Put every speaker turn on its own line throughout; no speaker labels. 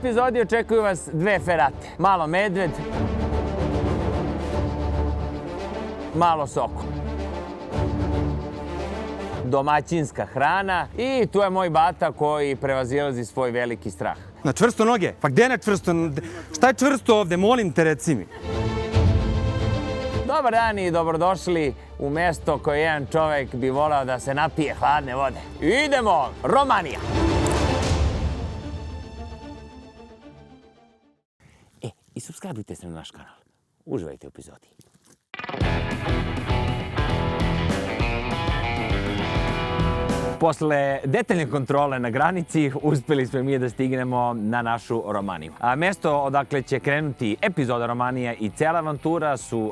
epizodi očekuju vas dve ferate. Malo medved, malo soko. Domaćinska hrana i tu je moj bata koji prevazilazi svoj veliki strah.
Na čvrsto noge? Pa gde na čvrsto? Šta je čvrsto ovde? Molim te, reci mi.
Dobar dan i dobrodošli u mesto koje jedan čovek bi voleo da se napije hladne vode. Idemo! Romanija! I subscribeujte se na naš kanal. Uživajte u epizodi. Posle detaljne kontrole na granici uspeli smo mi da stignemo na našu Romaniju. Mesto odakle će krenuti epizoda Romanija i cela avantura su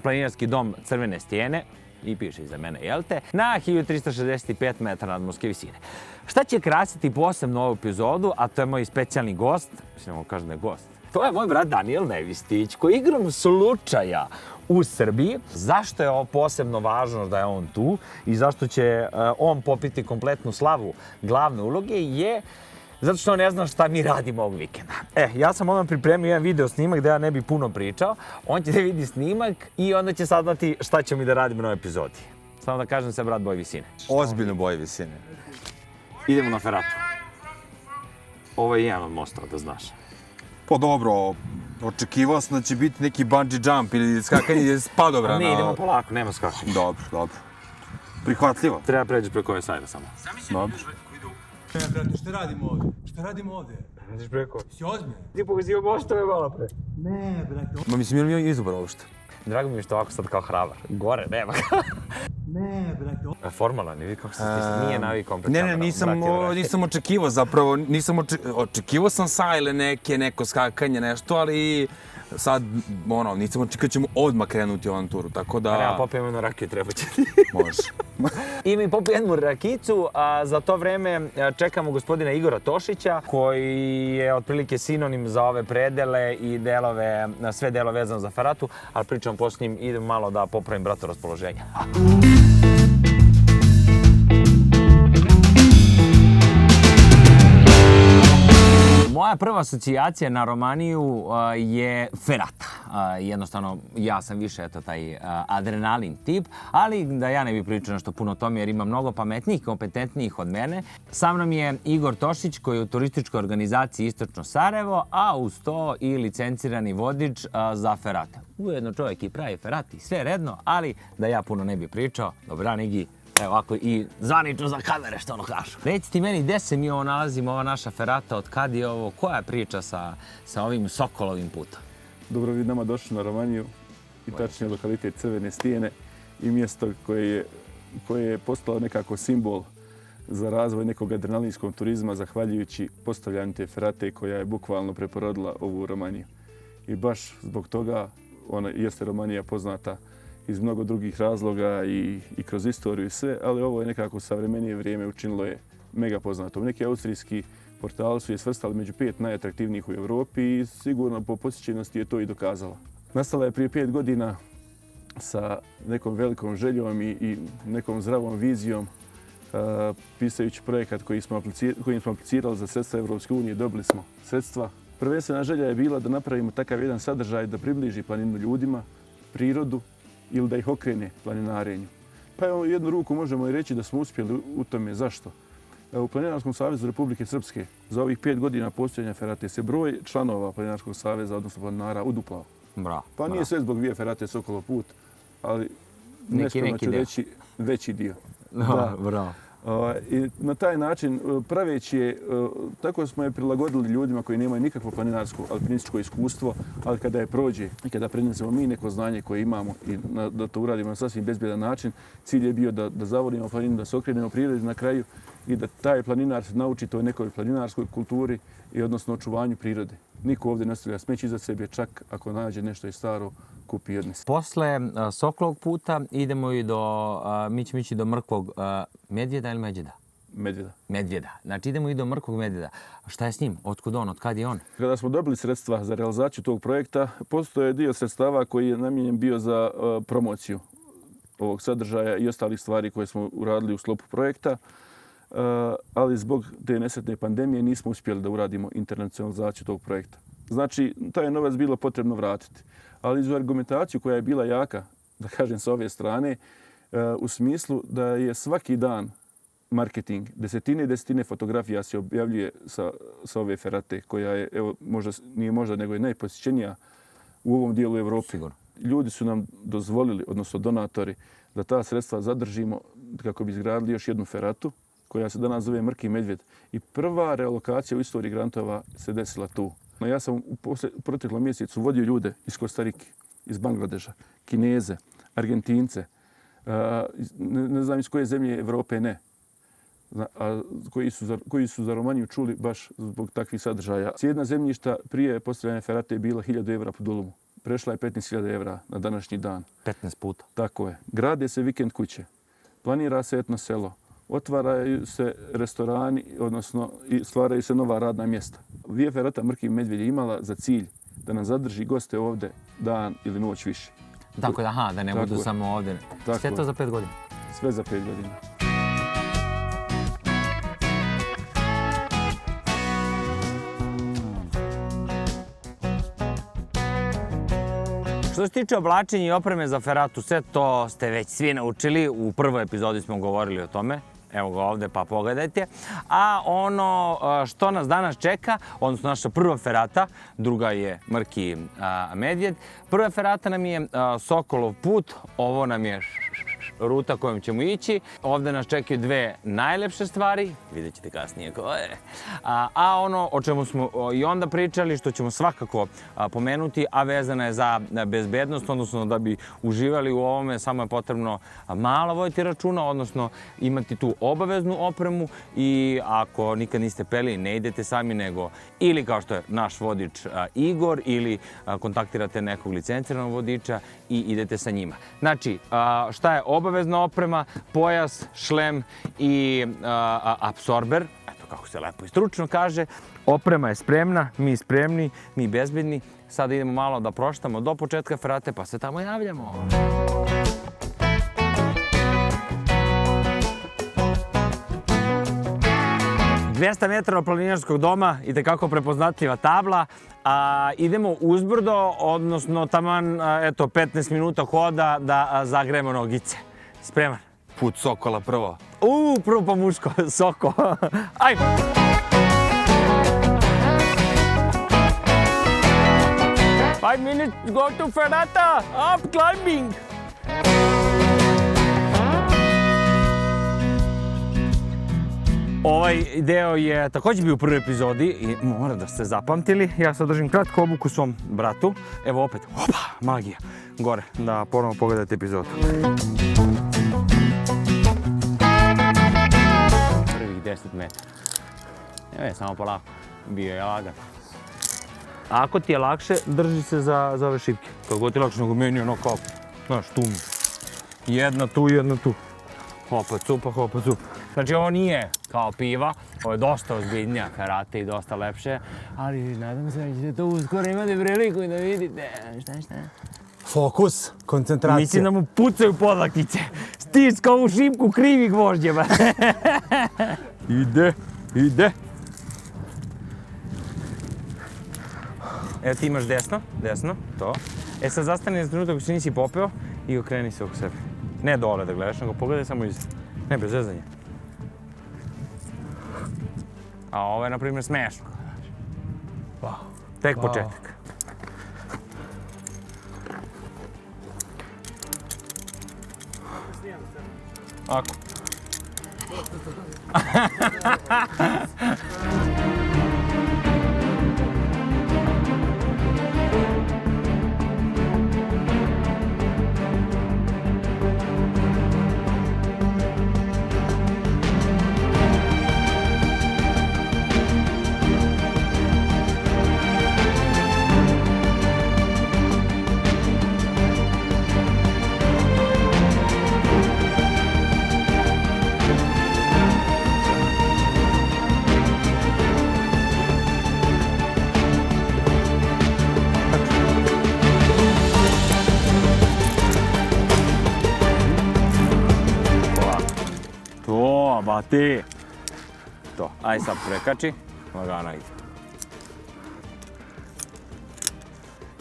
planinarski dom Crvene stijene, i piše iza mene, jel te, na 1365 metara nadmorske visine. Šta će krasiti posebno ovu epizodu, a to je moj specijalni gost, mislim da kažem da je gost, to je moj brat Danijel Nevistić, koji igrom slučaja u Srbiji. Zašto je ovo posebno važno da je on tu i zašto će on popiti kompletnu slavu glavne uloge je zato što on ne zna šta mi radimo ovog vikenda. Ja sam odmah pripremio jedan video snimak gde ja ne bi puno pričao. On će da vidi snimak i onda će saznati šta ćemo mi da radimo na ovoj epizodi. Samo da kažem se brat boje visine.
Ozbiljno boje visine.
Idemo na feratu. Ovo je jedan od mostova, da znaš.
Pa dobro, očekivao sam da će biti neki bungee jump ili skakanje iz padobrana.
Ne, idemo polako, nema skakanja.
Dobro. Prihvatljivo.
Treba pređi preko ove sajda samo.
Dobro.
Brate, šta radimo ovde?
Pređi preko.
Si ozbiljno?
Ti pokazio moštove malo pre.
Ne, brate.
Ma mislim, je li mi izobra uopšte?
Drago mi je što ovako sad kao hrabar. Gore, nema ga.
Ne, brate.
Formalan, vidi kako se stisne. Nije navikom pred
Ne,
kamerom.
nisam očekivao zapravo, očekivao sam sajle neko skakanje, nešto, ali sad, nisam očekivao da ćemo odmah krenuti u avanturu, tako da...
Ja popijem jednu rakiju, treba će ti.
Može.
I mi popijem jednu rakicu, a za to vreme čekamo gospodina Igora Tošića, koji je otprilike sinonim za ove predele i sve delove vezano za feratu, ali pričam posle s njim, idem malo da popravim bratu raspoloženja. Moja prva asocijacija na Romaniju je ferata. Jednostavno, ja sam više taj adrenalin tip, ali da ja ne bih pričao nešto puno o tome jer ima mnogo pametnijih, kompetentnijih od mene. Sa mnom je Igor Tošić koji je u turističkoj organizaciji Istočno Sarajevo, a uz to i licencirani vodič za ferate. Ujedno čovjek i pravi ferati, sve redno, ali da ja puno ne bih pričao. Dobar dan, Igi. Evo ovako i zvanično za kamere što ono kažu. Reci ti meni gde se mi ovo nalazimo, ova naša ferata, od kad je ovo, koja je priča sa ovim Sokolovim putom?
Dobro vi nama došli na Romaniju i tačnije lokalitet Crvene stijene i mjesto koje je postalo nekako simbol za razvoj nekog adrenalinskog turizma zahvaljujući postavljanju te ferate koja je bukvalno preporodila ovu Romaniju. I baš zbog toga jeste Romanija poznata iz mnogo drugih razloga i kroz istoriju i sve, ali ovo je nekako savremenije vrijeme učinilo je mega poznato. Neki austrijski portali su je svrstali među 5 najatraktivnijih u Evropi i sigurno po posjećenosti je to i dokazala. Nastala je prije 5 godina sa nekom velikom željom i nekom zdravom vizijom. Pisajući projekat kojim smo aplicirali za sredstva Evropske unije, dobili smo sredstva. Prvenstvena želja je bila da napravimo takav jedan sadržaj da približi planinu ljudima, prirodu, ili da ih okrene planinarenju. Pa evo, jednu ruku možemo i reći da smo uspjeli u tome. Zašto? U Planinarskom savezu Republike Srpske za ovih 5 godina postojanja ferate se broj članova Planinarskog saveza, odnosno planinara, uduplao. Pa nije sve zbog Via Ferate Sokolov put, ali neskromno ću reći veći dio.
Bravo.
I na taj način, praveći je, tako smo je prilagodili ljudima koji nemaju nikakvo planinarsko, alpinističko iskustvo, ali kada je prođe i kada prenesemo mi neko znanje koje imamo i da to uradimo na sasvim bezbjedan način, cilj je bio da zavolimo planinu, da se okrenemo prirodi na kraju i da taj planinar se nauči toj nekoj planinarskoj kulturi i odnosno očuvanju prirode. Niko ovdje ne ostavlja smeće iza sebe, čak ako nađe nešto iz staro, kupi i odnese.
Posle Sokolovog puta idemo i mi ćemo ići do Mrkvog medvjeda ili Medvjeda? Medvjeda. Znači idemo i do Mrkvog medvjeda. Šta je s njim? Otkud on? Otkad je on?
Kada smo dobili sredstva za realizaciju tog projekta, postoje dio sredstava koji je namijenjen bio za promociju ovog sadržaja i ostalih stvari koje smo uradili u sklopu projekta. ali zbog te nesretne pandemije nismo uspjeli da uradimo internacionalizaciju tog projekta. Znači, taj je novac bilo potrebno vratiti. Ali iz argumentaciju koja je bila jaka, da kažem sa ove strane, u smislu da je svaki dan marketing, desetine fotografija se objavljuje sa ove ferate, koja je, evo, nije možda, nego je najposjećenija u ovom dijelu Evrope.
Sigurno.
Ljudi su nam dozvolili, odnosno donatori, da ta sredstva zadržimo kako bi izgradili još jednu feratu, koja se danas zove Mrki medvjed. I prva realokacija u istoriji grantova se desila tu. No, ja sam u proteklom mjesecu vodio ljude iz Kostarike, iz Bangladeša, Kineze, Argentince, ne znam iz koje zemlje Evrope ne, a koji su za Romaniju čuli baš zbog takvih sadržaja. Cijena zemljišta prije postavljanja ferate je bila 1000 evra po dulumu. Prešla je 15.000 evra na današnji dan.
15 puta.
Tako je. Grade se vikend kuće, planira se etno selo, otvaraju se restorani, odnosno stvaraju se nova radna mjesta. Via Ferrata Mrki medvjed je imala za cilj da nam zadrži goste ovde dan ili noć više.
Tako da ne budu samo ovdje. Sve to za 5 godina?
Sve za 5 godina.
Što se tiče oblačenja i opreme za feratu, sve to ste već svi naučili. U prvoj epizodi smo govorili o tome. Evo ga ovdje pa pogledajte. A ono što nas danas čeka, odnosno naša prva ferata, druga je Mrki medvjed. Prva ferata nam je Sokolov put, ovo nam je ruta kojom ćemo ići. Ovdje nas čekaju dve najlepše stvari, vidjet ćete kasnije koje. A ono o čemu smo i onda pričali, što ćemo svakako pomenuti, a vezana je za bezbednost, odnosno da bi uživali u ovome, samo je potrebno malo voditi računa, odnosno imati tu obaveznu opremu i ako nikad niste peli, ne idete sami, nego ili kao što je naš vodič Igor, ili kontaktirate nekog licenciranog vodiča i idete sa njima. Znači, šta je obavezna oprema? Pojas, šlem i apsorber. Eto kako se lepo i stručno kaže. Oprema je spremna, mi spremni, mi bezbedni. Sada idemo malo da proštamo do početka ferate pa se tamo javljamo. 200 metara od planinarskog doma, itekako prepoznatljiva tabla. Idemo uzbrdo, odnosno taman 15 minuta hoda da zagrejemo nogice. Spreman?
Put Sokola prvo.
Prvo pa muško, Soko. Ajmo! Five minutes, go to Ferrata, up climbing! Ovaj deo je također bio u prvoj epizodi i mora da ste zapamtili. Ja sad držim kratku obuku svom bratu. Evo opet, opa, magija, gore, da ponovno pogledate epizodu. Prvih 10 metara. Evo, samo polako, bio je lagan. Ako ti je lakše, drži se za ove šipke. Kako god ti je lakše, nego meni ono kao, znaš, tu mi. Jedna tu, jedna tu. Hopa, cupa, hopa, cupa. Znači, ovo nije kao piva, ovo je dosta ozbiljnija ferata i dosta lepše, ali nadam se da ćete to uskoro imati priliku i da vidite. Šta?
Fokus, koncentracija.
Mislim da mu pucaju podlaktice. Stiska ovu šipku krivih vožđeva. Ide. Evo ti imaš desno, to. Sad zastani za trenutak ako se nisi popeo i okreni se oko sebe. Ne dole da gledaš, nego pogledaj samo iza. Ne, bez zezanja. A ovo je, na primjer, smešno. Tek početak. Ako. Bati. To. Aj sad prekači. Lagano ide.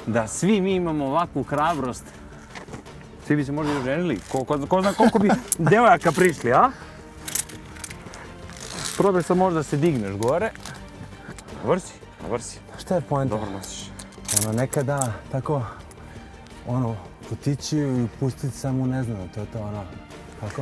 Da svi mi imamo ovakvu hrabrost. Svi bi se možda i oženili. Ko zna koliko bi devojaka prišli, a? Probaj sad možda se digneš gore. Vrsi.
Šta je poenta?
Dobro nosiš.
Nekada tako, otići i pustiti samo neznano, to je to kako?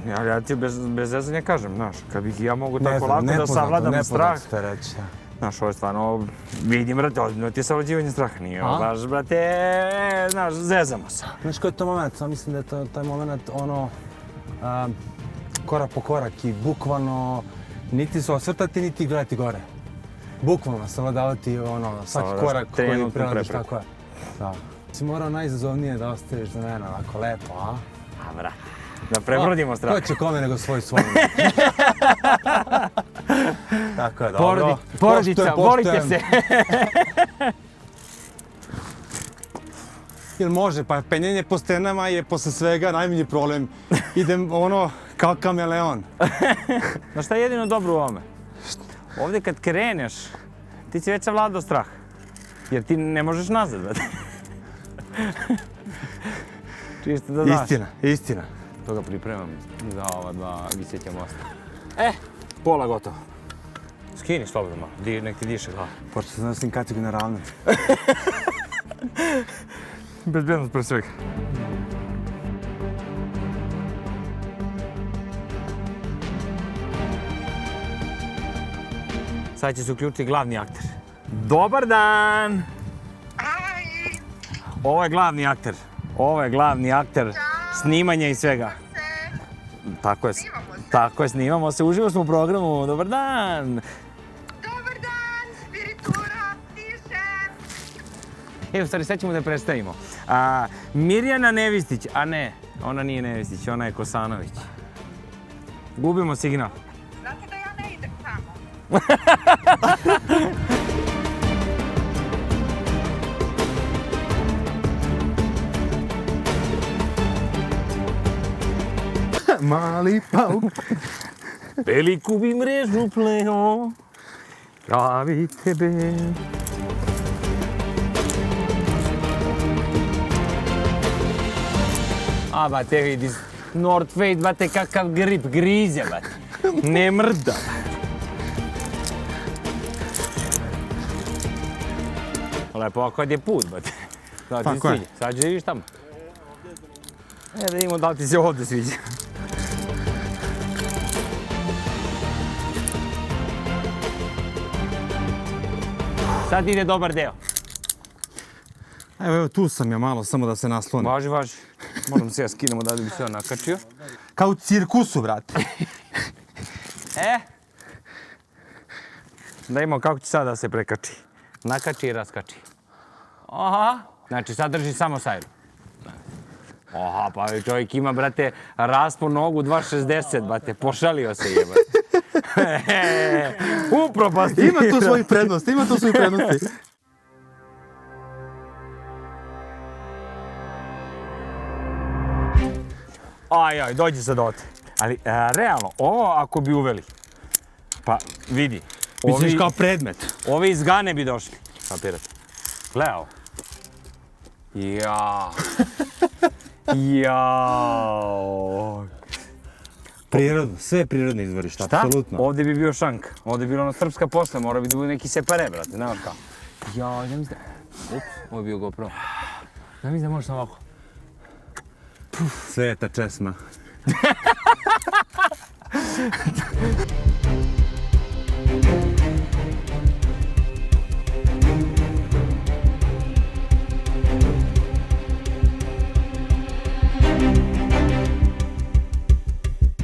Ja ti bez zezanja kažem, znaš, kad bih ja mogu tako lako da savladam strah.
Nepoznato te reći, da.
Znaš, ovo je stvarno, vidim, brate, ozbiljno ti je savlađivanje straha, nije baš, brate, znaš, zezamo se.
Znaš koji je to moment? Samo mislim da je to taj moment, korak po korak i bukvalno niti se osvrtati, niti gledati gore. Bukvalno savladavati svaki korak koji prelaziš, tako je. Da. Si morao najizazovnije da ostaviš za mene, ovako lepo, a?
A, bra, da prebrodimo strah.
Ko će kome nego svoj svoj. Tako je, dobro.
Porodica, volite se.
Jel može, pa penjenje po stenama je posle svega najmanji problem. Idem kao kameleon.
Znaš šta je jedino dobro u ovome? Ovdje kad kreneš, ti si već savladao strah. Jer ti ne možeš nazad, brate. Čisto da znaš.
Istina.
To ga pripremam za ova dva viseća mosta. Pola gotovo. Skini slobodno malo, nek ti diše glava.
Počeo sam nosim kacigu na ravnac.
Bezbednost pre svega. Sad će se uključiti glavni akter. Dobar dan! Ovo je glavni akter. Snimanja i svega. Tako je, snimamo se. Uživo smo u programu. Dobar dan!
Dobar dan, spiritura, tiše.
U stvari, sad ćemo da predstavimo. Mirjana Nevistić, a ne, ona nije Nevistić, ona je Kosanović. Gubimo signal.
Znate da ja ne idem tamo.
Mali pauk.
Veliku bi mrežu pleo, pravi tebe. Bate, vidi, North Face, bate, kakav grip, grize, bate. Ne mrda. Lepo, ako je put, bate. Sad ti se sviđa, sad ćeš vidiš tamo. Da vidimo da li ti se ovdje sviđa. Sad ide dobar deo.
Evo tu sam ja malo, samo da se naslonim.
Važi. Moram se ja skinemo da bi se on nakačio.
Kao u cirkusu, brate.
Da imamo kako će sad da se prekači. Nakači i raskači. Aha. Znači sad drži samo sajru. Aha, pa čovjek ima, brate, raspon nogu 2,60, brate. Pošalio se jebate. Upropasti.
Ima to svojih prednosti.
Aj, dođi sad ovdje. Ali, realno, ovo ako bi uveli, pa vidi.
Misliš kao predmet?
Ovi iz Gane bi došli. Kapirate? Gledaj ovo. Jao.
Prirodno, sve prirodne izvorište, apsolutno.
Ovdje bi bio šank. Ovdje bi bilo ono srpska posla, mora bi da bude neki separe, brate, znaš kao. Jao, ne mislim da... Ups, ovo je bio GoPro. Ne mislim da možeš ovako.
Sveta česma.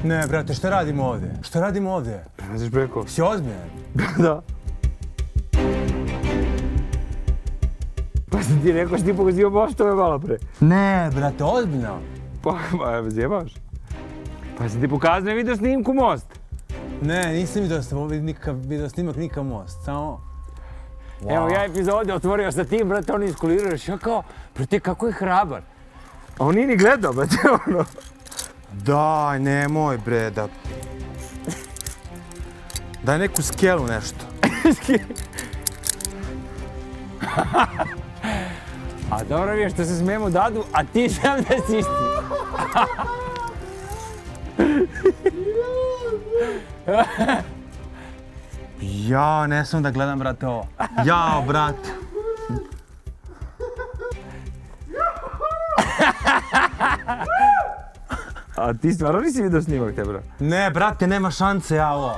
Ne, brate, šta radimo ovdje?
Prelaziš preko.
Si ozbiljan?
Da. Pa sam ti rekao što ti pokazio moštove malo pre.
Ne, brate, ozbiljno.
Pa, zjebaš. Pa sam ti pokazao video snimku most.
Ne, nisam video snimak nikakav most, samo...
Evo, ja epizode otvorio sa tim, brate, oni iskuliraš. Ja kao, brate, kako je hrabar. A on nije ni gledao, brate, ono.
Daj, nemoj bre, da... Daj neku skelu nešto.
A dobro mi je što se smijemo Dadu, a ti sam da si isti.
Ja, ne smijem da gledam, brate, ovo. Jao, brate.
A ti stvarno nisi vidio snimak te, bro?
Ne, brate, nema šanse, ja ovo.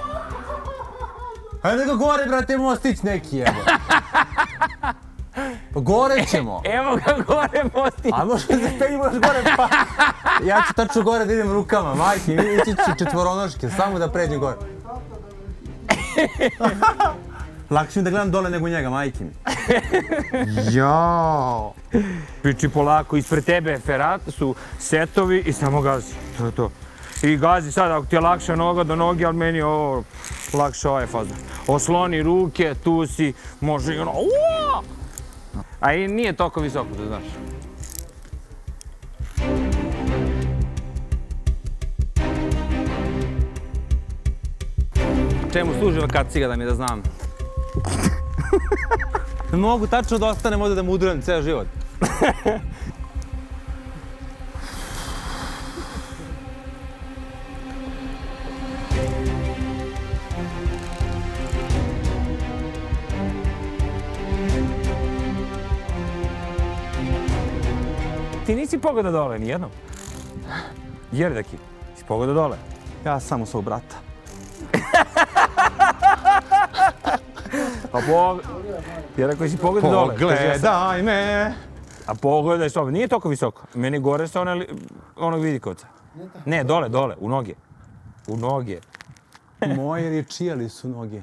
Ajde ga gore, brate, mostić neki, evo. Pa gore ćemo.
Evo ga gore mostić.
A možda se penjimo još gore, pa... Ja ću tačno gore da idem rukama, majke, ići ću četvoronoške, samo da pređem gore. Lakše mi da gledam dole nego njega, majke mi. Jao.
Piči polako, ispred tebe ferat su setovi i samo gazi. To je to. I gazi sad, ako ti je lakša noga do noge, ali meni je ovo lakše ovaj faza. Osloni ruke, tu si, može i ono, uaa! A i nije toliko visoko, da znaš.
Čemu služi kaciga da mi da znam? Mogu tačno da ostanem ovdje da mu udrujem ceo život.
Ti nisi pogledao dole, nijednom? Jerdaki, si pogledao dole?
Ja samo svog brata.
Pa jer ako si pogledao dole...
Pogledaj me!
A pogledaj s ovo, nije toliko visoko. Meni gore sa onog vidikovca. Ne, dole, u noge. U noge.
Moje riječi, ali su noge.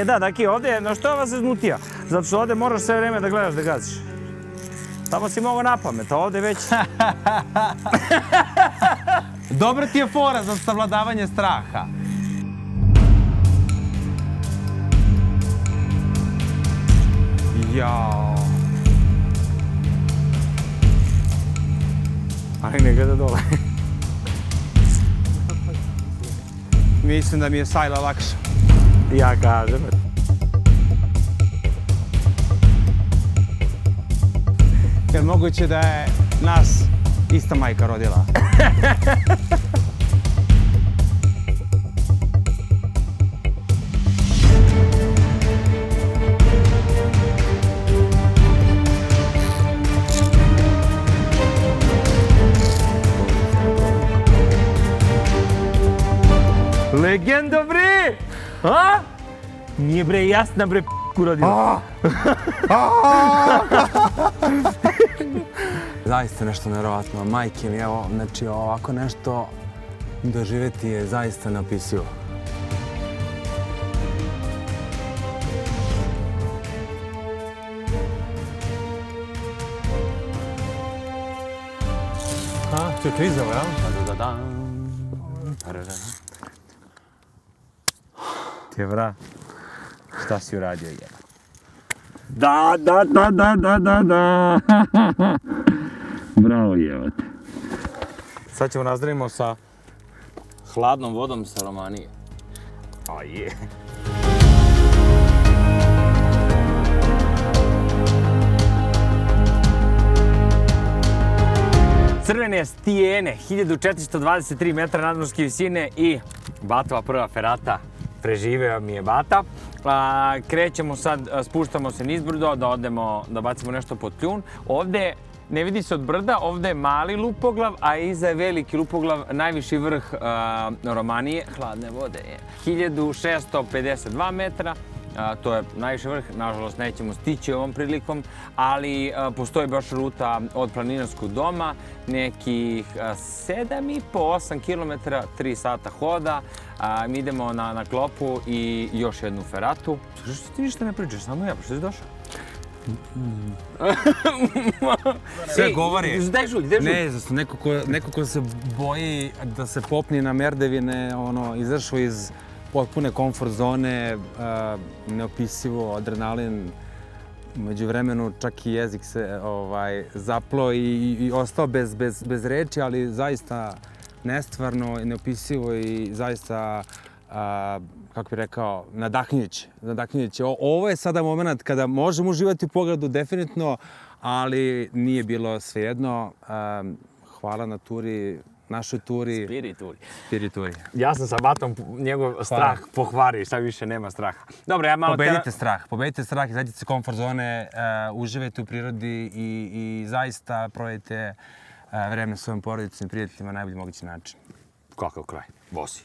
Da, Daki, ovdje, no što vas izmutija? Zato što ovdje moraš sve vrijeme da gledaš da gaziš. Tamo si mogao na pamet, a ovdje već...
Dobra ti je fora za savladavanje straha. Jao.
Ali ne gleda dole.
Mislim da mi je sajla lakša.
Ja kažem.
Jer moguće da je nas ista majka rodila.
Legendo, bre! A? Nije, bre, jasna, bre, p***ku rodila.
Zaista nešto nevjerovatno. Majke mi, evo, znači ovako nešto doživjeti je zaista neopisivo. A, to je klizavo, jel?
Te vra, šta si uradio jedan?
Da. Bravo, jevate.
Sad ćemo nazdravimo sa hladnom vodom sa Romanije. A je. Crvene stijene, 1423 metra nadmorske visine i Batova prva ferata. Preživeo mi je Bata. Krećemo sad, spuštamo se nizbrdo da odemo, da bacimo nešto pod kljun. Ovdje ne vidi se od brda, ovdje je mali lupoglav, a iza je veliki lupoglav, najviši vrh Romanije. Hladne vode je 1652 metra. To je najviši vrh, nažalost nećemo stići ovom prilikom, ali postoji baš ruta od planinarskog doma, nekih 7,5-8 km, 3 sata hoda. Mi idemo na klopu i još jednu feratu. Što ti ništa ne pričaš, samo ja, pa što si došao?
Sve govori.
Daj žulj, daj žulj.
Ne, zašto neko ko se boji da se popni na merdevine, izašao iz potpune komfort zone, neopisivo, adrenalin, U međuvremenu čak i jezik se zaplo i ostao bez reči, ali zaista nestvarno i neopisivo i zaista, kako bih rekao, nadahnjujuće. Ovo je sada moment kada možemo uživati u pogledu, definitivno, ali nije bilo svejedno. Hvala na turi, našoj turi. Spirituri.
Ja sam sa Batom njegov strah pohvari, šta više nema straha. Dobro, ja malo...
Pobedite strah, izađite se komfort zone, uživajte u prirodi i zaista provedite vreme svojom porodicom i prijateljima na najbolji mogući način.
Kakav kraj? Vosi.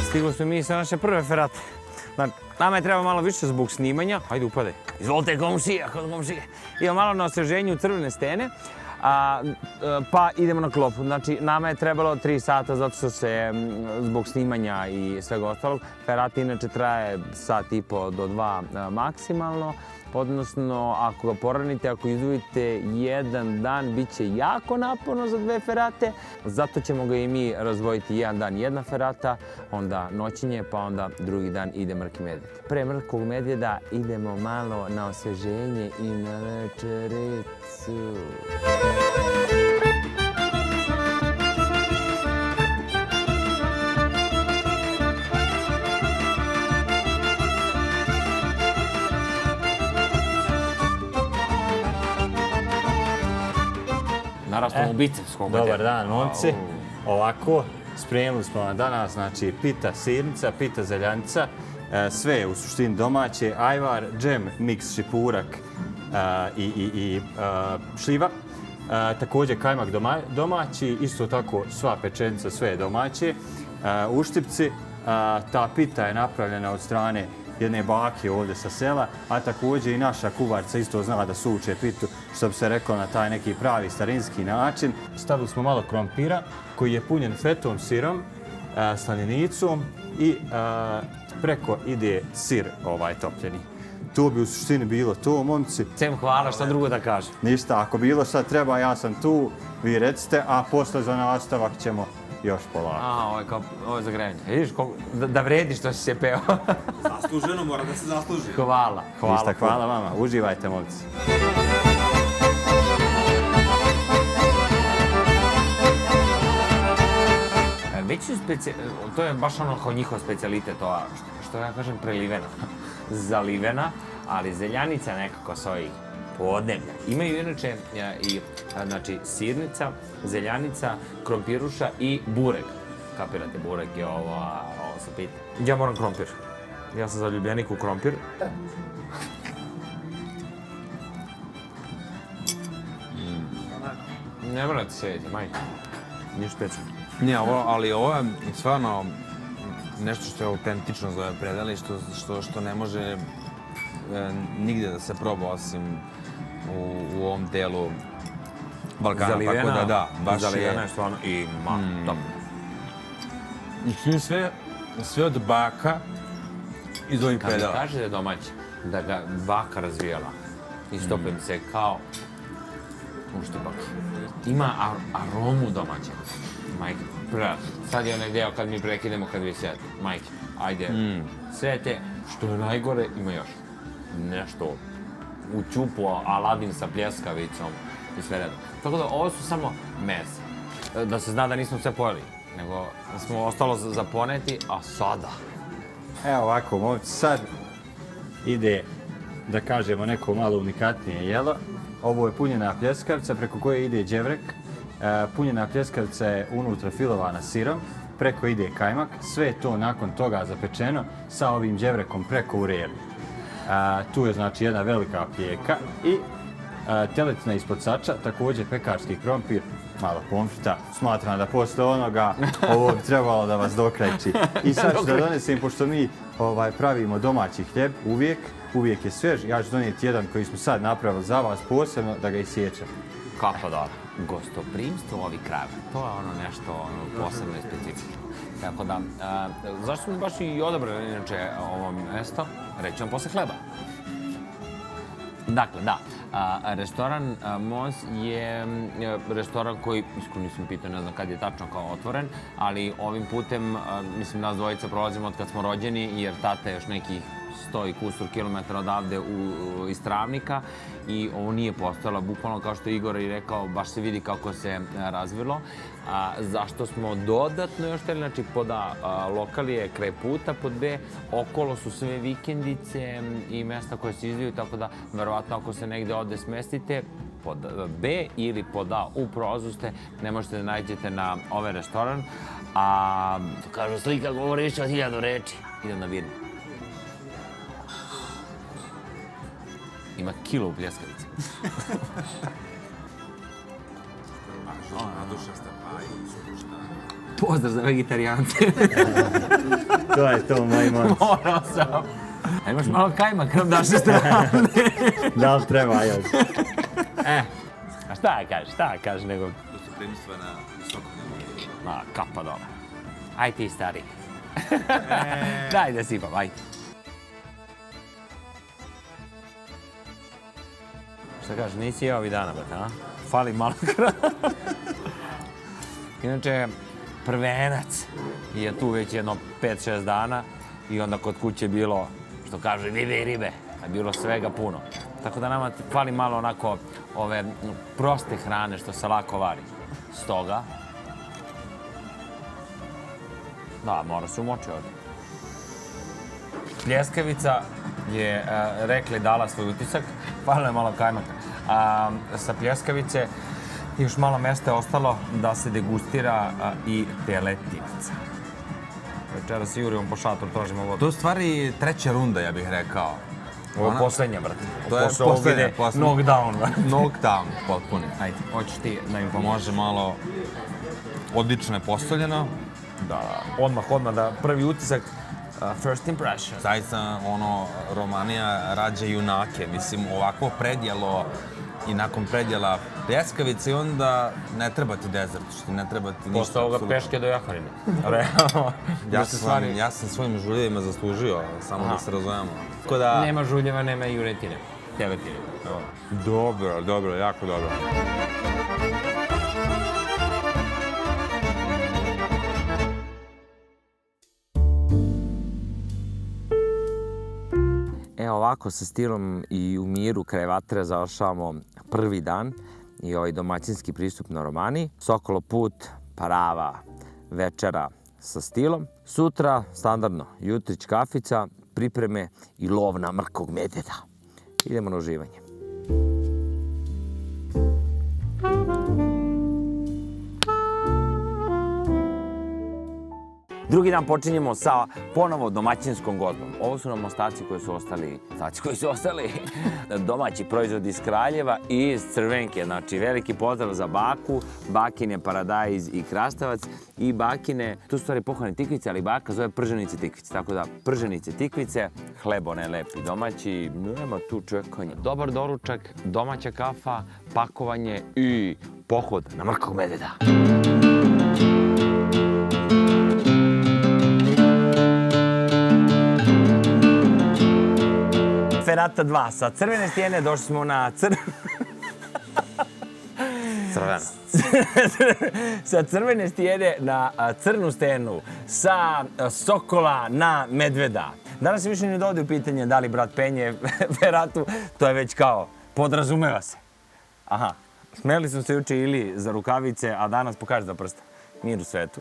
Stigli smo mi sa naše prve ferate. Nama je treba malo više zbog snimanja. Hajde, upadaj. Izvolite, komšija. Idemo malo na osveženju Crvene stene, pa idemo na klopu. Znači, nama je trebalo 3 sata zato što se zbog snimanja i svega ostalog. Ferata inače traje 1,5 sata do 2 maksimalno. Odnosno, ako ga poranite, ako izdvojite jedan dan, bit će jako naporno za 2 ferate. Zato ćemo ga i mi razdvojiti jedan dan, 1 ferata, onda noćenje, pa onda drugi dan ide mrki medvjed. Pre mrkog medvjeda idemo malo na osveženje i na večericu. Narastamo u biceps.
Dobar dan, momci. Ovako, spremili smo vam danas, znači, pita sirnica, pita zeljanica, sve je u suštini domaće, ajvar, džem, miks, šipurak i šljiva. Također kajmak domaći, isto tako sva pečenica, sve je domaće. Uštipci, ta pita je napravljena od strane jedne bake ovdje sa sela, a također i naša kuvarca isto zna da suče pitu, što bi se reklo na taj neki pravi starinski način. Stavili smo malo krompira koji je punjen fetom, sirom, slanjenicom i preko ide sir topljeni. To bi u suštini bilo to, momci.
Sem hvala, šta drugo da kažem?
Ništa, ako bilo šta treba, ja sam tu, vi recite, a posle za nastavak ćemo još polako.
Ovo je za grevanje. Vidiš, da vredi što si se peo.
Zasluženo, mora da se zasluži.
Hvala.
Ništa, hvala vama. Uživajte, momci.
To je baš ono kao njihov specijalitet, što ja kažem, prelivena. Zalivena, ali zeljanica nekako sa ovih podneblja. Imaju inače i sirnica, zeljanica, krompiruša i burek. Kapirate, burek je ovo sa pita. Ja moram krompir. Ja sam zaljubljenik u krompir. Ne morate se vidjeti, majke. Niš specijalno.
Nije, ali ovo je stvarno nešto što je autentično za ove predele, što ne može nigdje da se proba osim u ovom delu Balkana.
Zalivena,
tako da, baš
zalivena je stvarno i dobro.
I sve od baka iz ovih predela.
Kad mi kaže da je domaći, da ga baka razvijala, istopim se kao uštipak. Ima aromu domaće. Majke, prelaz. Sad je onaj deo kad mi prekidemo kad vi sjete. Majke, ajde. Svete, što je najgore, ima još nešto u ćupu, Aladin sa pljeskavicom i sve redom. Tako da ovo su samo mesa. Da se zna da nismo sve pojeli, nego smo ostalo za poneti, a sada.
Evo ovako, momci, sad ide, da kažemo, neko malo unikatnije jelo. Ovo je punjena pljeskavica preko koje ide đevrek. Punjena pljeskavica je unutra filovana sirom, preko ide kajmak, sve je to nakon toga zapečeno sa ovim đevrekom preko ureli. Tu je znači jedna velika plijeka i teletina ispod sača, također pekarski krompir, malo pomfrita. Smatram da posle onoga ovo bi trebalo da vas dokrajči. I sad ću da donesem, pošto mi pravimo domaći hljeb uvijek je svež, ja ću donijeti jedan koji smo sad napravili za vas posebno da ga isječem.
Kako da? Gostoprimstvo ovih krajeva, to je nešto posebno i specifično. Tako da, zašto smo baš i odabrali inače ovo mesto? Reći vam posle hleba. Dakle, da, restoran Moz je restoran koji, iskreno nisam pitao, ne znam kad je tačno kao otvoren, ali ovim putem, mislim, nas dvojica prolazimo od kad smo rođeni, jer tata je još nekih 100 i kusur kilometara odavde iz Travnika i ovo nije postojalo, bukvalno kao što je Igor i rekao, baš se vidi kako se razvilo. Zašto smo dodatno još hteli, znači pod A, lokal je kraj puta, pod B, okolo su sve vikendice i mesta koje se izviju, tako da verovatno ako se negde ovde smestite, pod B ili pod A u Prozu ste, ne možete da nađete na ovaj restoran. Kažu, slika govori više od 1000 reči. Idem na vinu. Ima kilo u pljeskavici. Pozdrav za vegetarijance.
To je to, moj moc.
Morao sam. A imaš malo kajmak na naše strane.
Da li treba još?
A šta kaže nego...
To su primistva na visokom nivou.
Kapa dole. Aj ti stari. Daj da sipam, aj. Šta kažeš, nisi jeo ovih dana, brate, a? Fali malo krava. Inače, prvenac je tu već jedno 5-6 dana i onda kod kuće bilo, što kažu, ribe i ribe, a bilo svega puno. Tako da nama fali malo onako ove proste hrane što se lako vari. Stoga, da, mora se umoći ovdje. Pljeskavica je, rekli, dala svoj utisak, falilo je malo kajmaka. Sa pljeskavice još malo mesta je ostalo da se degustira i teletivica. Večera se jurimo po šatoru, tražimo vodu.
To je u stvari treća runda, ja bih rekao.
Ovo je poslednja, brate.
To je poslednja.
Knockdown, brate.
Knockdown, potpuni.
Ajde, hoćeš ti da im pomoći.
Može malo... Odlično je postavljeno.
Da, odmah, da prvi utisak, first impression.
Zaista, Romanija rađa junake. Mislim, ovako predjelo i nakon predjela pljeskavice i onda ne treba ti dezert, što ne treba ti ništa.
Posle ovoga peške do Jaharine. Realno.
Ja sam svojim žuljevima zaslužio, samo da se razumemo.
Nema žuljeva, nema i uretine. Teletine.
Dobro, jako dobro.
Ovako sa stilom i u miru kraj vatre završavamo prvi dan i ovaj domaćinski pristup na Romaniji. Sokolo put, parava, večera sa stilom. Sutra, standardno, jutrić kafica, pripreme i lov na mrkog medveda. Idemo na uživanje. Drugi dan počinjemo sa ponovo domaćinskom gozbom. Ovo su nam ostaci koji su ostali domaći proizvodi iz Kraljeva i iz Crvenke. Znači, veliki pozdrav za baku, bakine paradajz i krastavac i bakine, tu su stvari pohvalne tikvice, ali baka zove prženice tikvice. Tako da, prženice tikvice, hleb onaj lepi domaći, nema tu čekanja. Dobar doručak, domaća kafa, pakovanje i pohod na mrkog medveda. Ferata 2. Sa Crvene stijene došli smo na sa Crvene stijene na Crnu stenu, sa Sokola na Medveda. Danas se više ne dovodi u pitanje da li brat penje Feratu, to je već kao, podrazumeva se. Aha, smeli smo se juče ili za rukavice, a danas pokaži za prsta. Mir u svetu.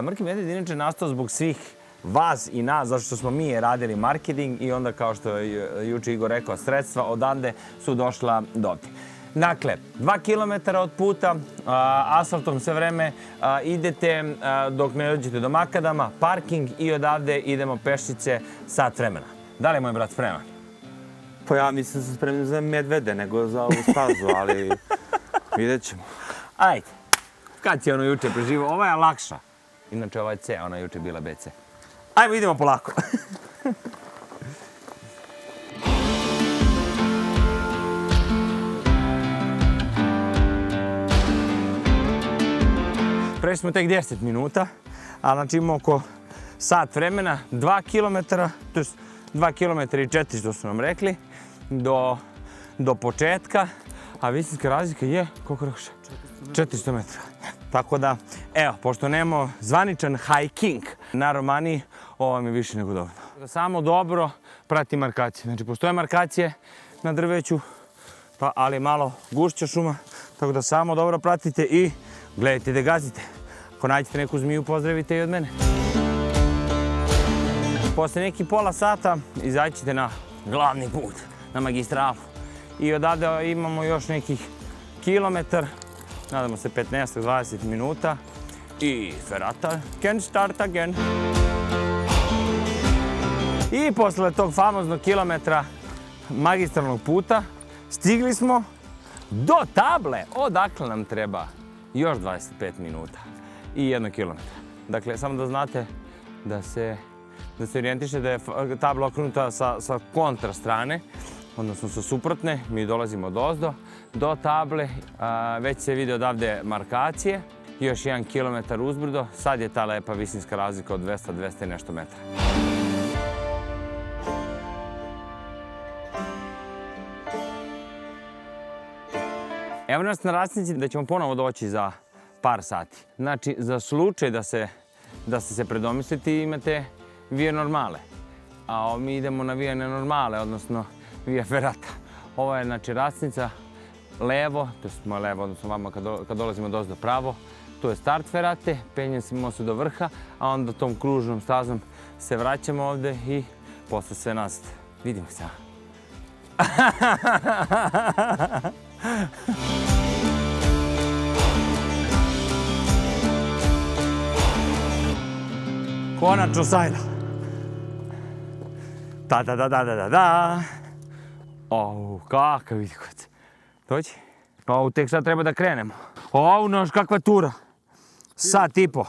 Mrki medved inače nastao zbog svih vas i nas, zato što smo mi radili marketing i onda, kao što je juče Igor rekao, sredstva odande su došla do ovdje. Dakle, 2 kilometara od puta, asfaltom sve vreme idete dok ne dođete do makadama, parking i odavde idemo pešice sat vremena. Da li je moj brat spreman?
Pa ja nisam se spreman za medvede, nego za ovu stazu, ali vidjet ćemo.
Ajde, kad si ono juče preživao? Ova je lakša. Inače, ova je C, ona je juče bila BC. Ajmo, idemo polako. Prešli smo tek 10 minuta, a znači imamo oko sat vremena, 2 km, to je 2 km i 400 su nam rekli, do početka, a visinska razlika je, koliko rekoše? 400 metara. Tako da, evo, pošto nemamo zvaničan hiking na Romaniji, ovo vam je više nego dovoljno. Samo dobro prati markacije. Znači, postoje markacije na drveću, ali je malo gušća šuma, tako da samo dobro pratite i gledajte da gazite. Ako nađete neku zmiju, pozdravite i od mene. Posle neki pola sata izađite na glavni put, na magistralu. I odavde imamo još nekih kilometar, nadamo se 15-20 minuta. I ferata can start again. I posle tog famoznog kilometra magistralnog puta stigli smo do table, odakle nam treba još 25 minuta i 1 kilometra. Dakle, samo da znate da se orijentiše da je tabla okrenuta sa kontra strane, odnosno sa suprotne. Mi dolazimo odozdo do table, već se vidi odavde markacije, još 1 kilometar uzbrdo, sad je ta lepa visinska razlika od 200 i nešto metara. Evo nas na raskrsnici da ćemo ponovo doći za par sati. Znači, za slučaj da ste se predomisliti imate via normale. A mi idemo na via nenormale, odnosno via ferata. Ovo je znači raskrsnica levo, to je moje levo, odnosno vama kad dolazimo dozdo pravo. To je start ferate, penjemo se do vrha, a onda tom kružnom stazom se vraćamo ovde i posle sve nas vidimo se. Konačno sajla. Da. Kakav vidikovac. Dođi. Tek sad treba da krenemo. Noš, kakva tura. Sat i po.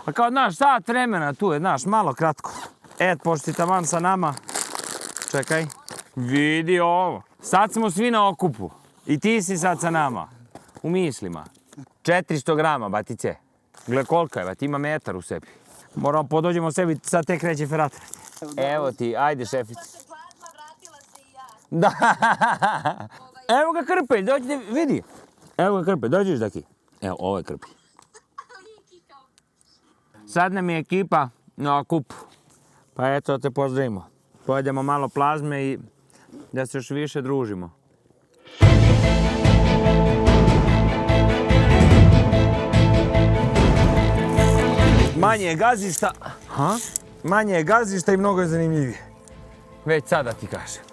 A kao, znaš, sat vremena tu je, znaš, malo kratko. Pošto si taman sa nama. Čekaj. Vidi ovo. Sad smo svi na okupu. I ti si sad sa nama. U mislima. 400 grama, batice. Gle kolika je, ima metar u sebi. Moramo podođemo sebi, sad tek kreće ferata. Evo ti, ajde šefice.
Vratila se i ja.
Da. Evo ga Krpelj, dođite, vidi. Evo ga Krpelj, dođiš Daki. Evo, ovo je Krpelj. Sad nam je ekipa na okupu. Pa eto, te pozdravimo. Pojedemo malo plazme i da se još više družimo. Manje je gazišta. Manje je gazišta i mnogo je zanimljivije. Već sada ti kažem.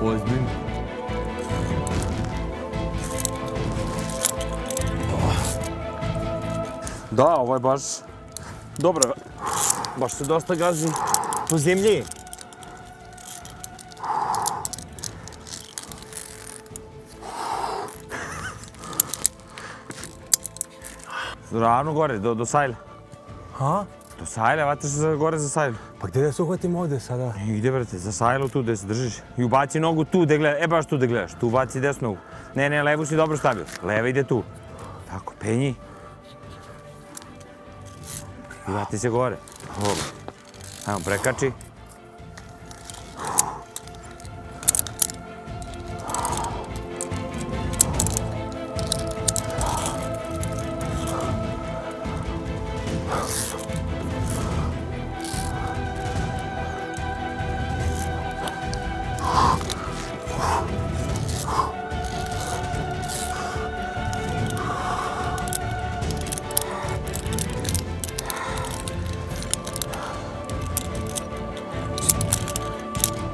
Ozbiljno. Da, ovo je baš dobro. Baš se dosta gazi po zemlji. Ravno gore, do sajla. Do sajla, vate se gore za sajlu.
Pa gdje da se uhvatimo ovdje sada?
Ide, brate, za sajlu tu gdje se držiš. I ubaci nogu tu gdje gledaš, baš tu gdje gledaš. Tu ubaci desnu nogu. Ne, levu si dobro stavio. Leva ide tu. Tako, penji. I vati se gore. Ajmo, prekači.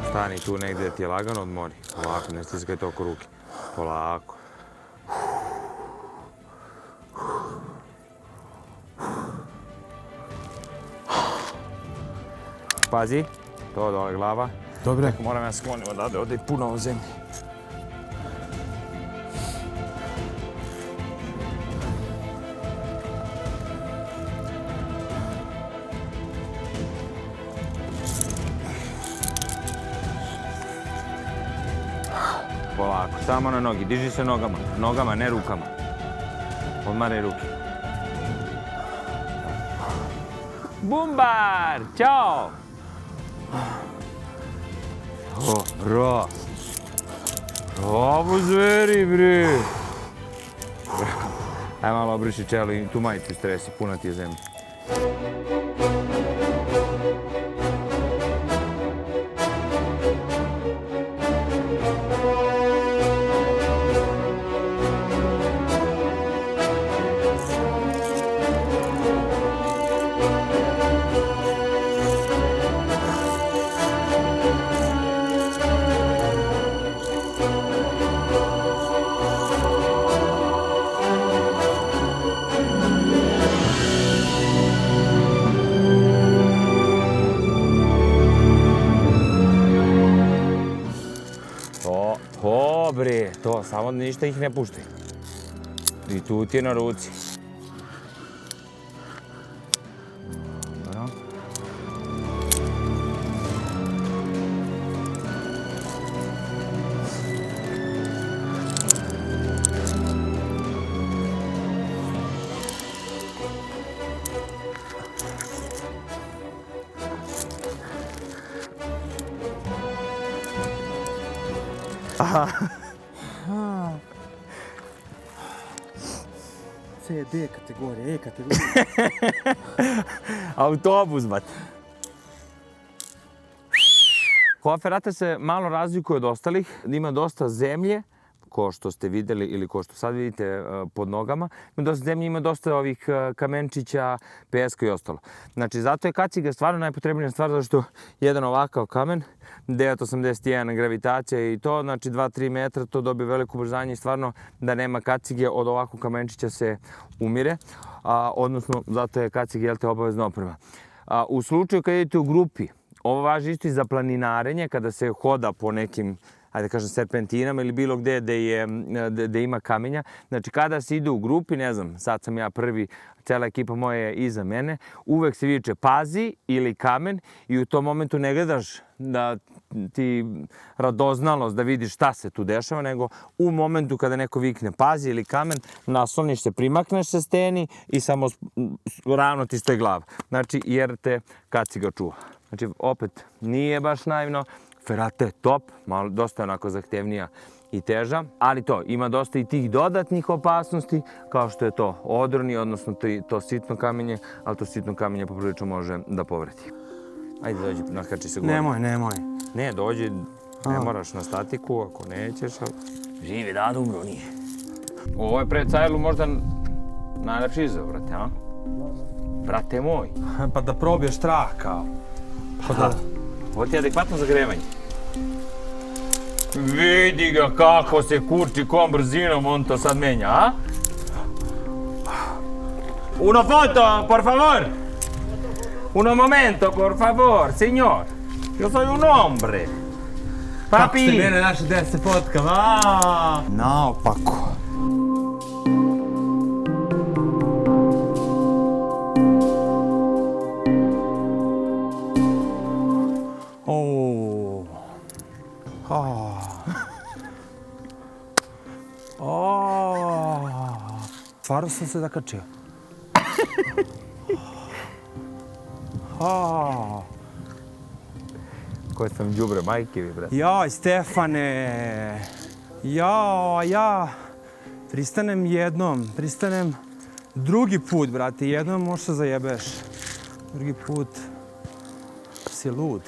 Stani tu negdje da ti je lagano odmori. Polako, ne stiskaj to oko ruke. Polako. Pazi, to dole glava.
Dobre.
Moram ja sklonim odavde, ovdje je puno o zemlji. Polako, samo na nogi, diži se nogama, ne rukama. Odmaraj ruke. Bumbar! Ćao! Bro! Bravo, zveri, bre! Aj malo obriši čelo i tu majicu stresi, puna ti je zemlja. Bre, to, samo ništa ih ne puštaj. I tu ti je na ruci. Dobro. Aha.
CD kategorija, E kategorija.
Autobus, bat. Ova ferata se malo razlikuje od ostalih. Ima dosta zemlje, ko što ste videli ili ko što sad vidite pod nogama. Ima dosta zemlje, ima dosta ovih kamenčića, peska i ostalo. Znači, zato je kaciga stvarno najpotrebnija stvar, zato što jedan ovakav kamen, 981 gravitacija i to, znači 2-3 metra, to dobije veliko ubrzanje i stvarno da nema kacige od ovakvog kamenčića se umire. Odnosno, zato je kacige, jel te, obavezna oprema. U slučaju kad idete u grupi, ovo važi isto i za planinarenje, kada se hoda po nekim, ajde kažem, serpentinama ili bilo gde gde ima kamenja. Znači, kada se ide u grupi, ne znam, sad sam ja prvi, cela ekipa moja je iza mene, uvek se viče pazi ili kamen i u tom momentu ne gledaš da ti radoznalost da vidiš šta se tu dešava, nego u momentu kada neko vikne pazi ili kamen, nasloniš se, primakneš se steni i samo ravno ti stoji glava. Znači, jer te kaciga čuva. Znači, opet, nije baš naivno. Ferata je top, malo, dosta onako zahtevnija i teža, ali to, ima dosta i tih dodatnih opasnosti, kao što je to odroni, odnosno to sitno kamenje, ali to sitno kamenje poprilično može da povredi. Ajde, dođi, nakači se gore.
Nemoj.
Ne, dođi, ne moraš na statiku, ako nećeš, ali... Živi da umro, nije. Ovo je pred Cajlu možda najlepši izazov, brate, a? Brate moj.
Pa da probiješ strah, kao. Pa da...
Ovo ti je adekvatno zagrevanje. Vidi ga kako se kurči, kom brzinom on to sad menja, a? Uno foto, por favor! Uno momento, por favor, signor! Io sono un hombre! Papi!
Kako ste mene naše 10 fotkama, aaa!
Naopako.
Stvarno sam se zakačio.
Koje sam đubre, majke vi, brate.
Joj, Stefane! Ja pristanem jednom, pristanem drugi put, brate. Jednom možeš se zajebeš. Drugi put si lud.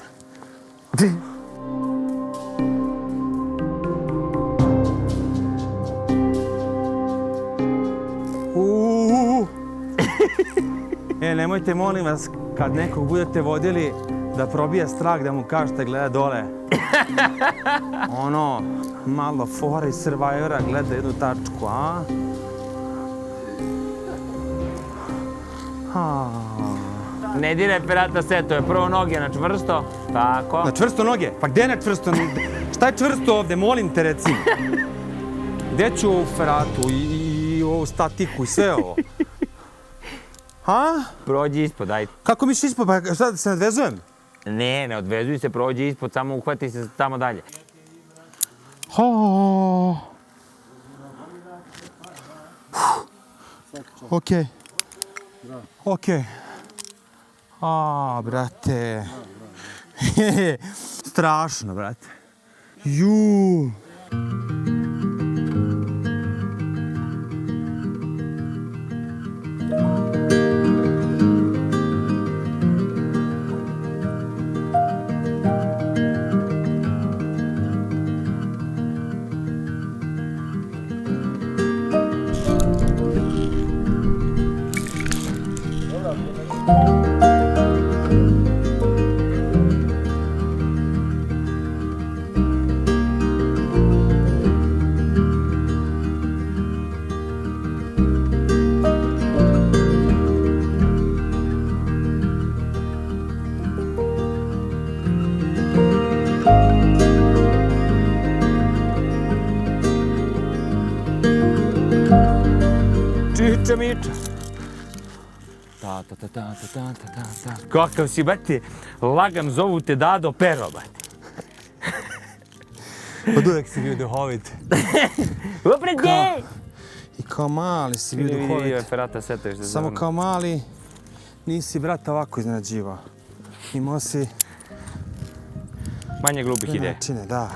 Nemojte, molim vas, kad nekog budete vodili, da probije strah, da mu kažete gleda dole. Ono, malo fora iz Survivora, gleda jednu tačku, a?
Ne diraj ferata sve, to je prvo noge na čvrsto, tako.
Na čvrsto noge? Pa gde na čvrsto? Šta je čvrsto ovde, molim te, reci. Gde ću ovu feratu i ovu statiku i sve ovo? Ha?
Prođi ispod, ajde.
Kako misliš ispod? Pa šta, da se nadvezujem?
Ne odvezuj se, prođi ispod, samo uhvati se tamo dalje.
Okej. Okej. A, brate. Strašno, brate. Ju.
Čiča miča. Kakav si, brate, lagan, zovu te Dado Pero, brate.
Od uvek si bio duhovit.
Uprede!
I kao mali si bio duhovit.
Ferata setaš da
Samo kao mali nisi, brate, ovako iznenađivao. Imao si
manje glupih ideja.
načine, da.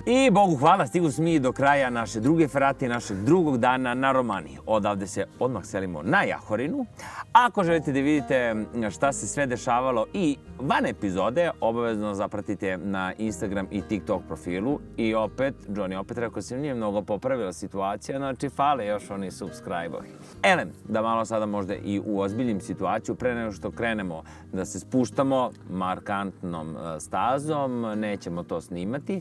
I Bogu hvala, stigu smo mi do kraja naše druge ferate, našeg drugog dana na Romaniji. Odavde se odmah selimo na Jahorinu. Ako želite da vidite šta se sve dešavalo i van epizode, obavezno zapratite na Instagram i TikTok profilu. I opet, Johnny opet rekao se nije mnogo popravila situacija, znači fale još oni subscribe-ovi. Elem, da malo sada možda i uozbiljim situaciju, pre nego što krenemo da se spuštamo markantnom stazom, nećemo to snimati.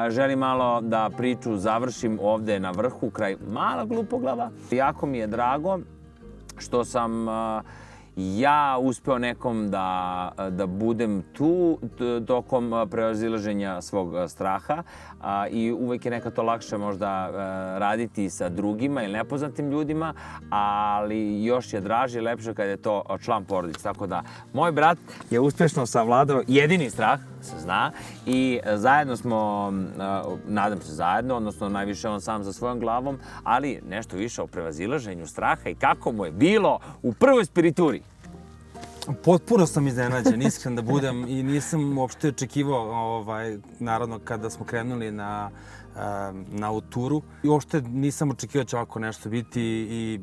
Želim malo da priču završim ovde na vrhu, kraj Mala Glupoglava. Jako mi je drago što sam ja uspeo nekom da budem tu tokom prevazilaženja svog straha i uvek je nekad to lakše možda raditi sa drugima ili nepoznatim ljudima, ali još je draže i lepše kad je to član porodice. Tako da, moj brat je uspešno savladao jedini strah, se zna, i zajedno smo, nadam se zajedno, odnosno najviše on sam sa svojom glavom, ali nešto više o prevazilaženju straha i kako mu je bilo u prvoj spirituri.
Potpuno sam iznenađen, iskren da budem, i nisam uopšte očekivao, naravno, kada smo krenuli na ovu turu. I uopšte nisam očekivao da će ovako nešto biti i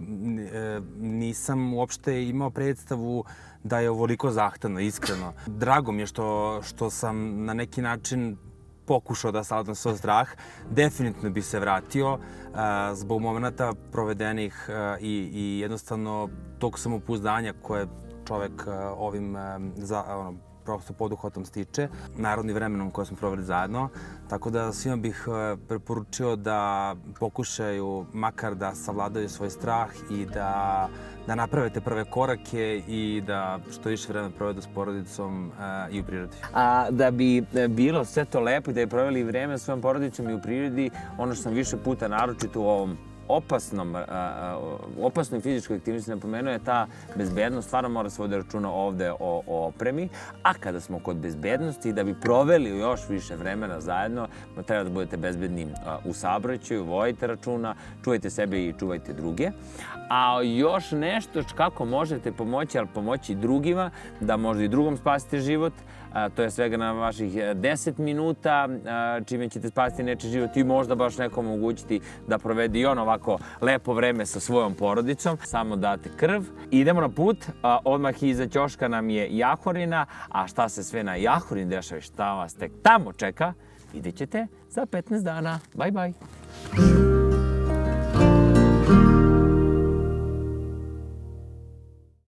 nisam uopšte imao predstavu da je ovoliko zahtevno, iskreno. Drago mi je što sam na neki način pokušao da savladam svoj strah. Definitivno bi se vratio zbog momenta provedenih i jednostavno tog samopouzdanja koje čovek ovim prosto poduhvatom stiče, naravno i vremenom koje smo proveli zajedno. Tako da svima bih preporučio da pokušaju makar da savladaju svoj strah i da naprave te prve korake i da što više vremena provedu s porodicom i u prirodi.
A da bi bilo sve to lepo i da bi proveli vreme s svojom porodicom i u prirodi, ono što sam više puta naročito u ovom opasnoj fizičkoj aktivnosti napomenuo je ta bezbednost. Stvarno mora se voditi računa ovde o opremi. A kada smo kod bezbednosti, da bi proveli još više vremena zajedno, treba da budete bezbedni u saobraćaju, vodite računa, čuvajte sebe i čuvajte druge. A još nešto kako možete pomoći, ali pomoći drugima, da možda i drugom spasite život. To je svega na vaših 10 minuta, čime ćete spasiti nečiji život i možda baš nekom omogućiti da provede i on ovako lepo vreme sa svojom porodicom. Samo date krv. Idemo na put. Odmah iza ćoška nam je Jahorina, a šta se sve na Jahorini dešava i šta vas tek tamo čeka, vidjet ćete za 15 dana. Bye, bye.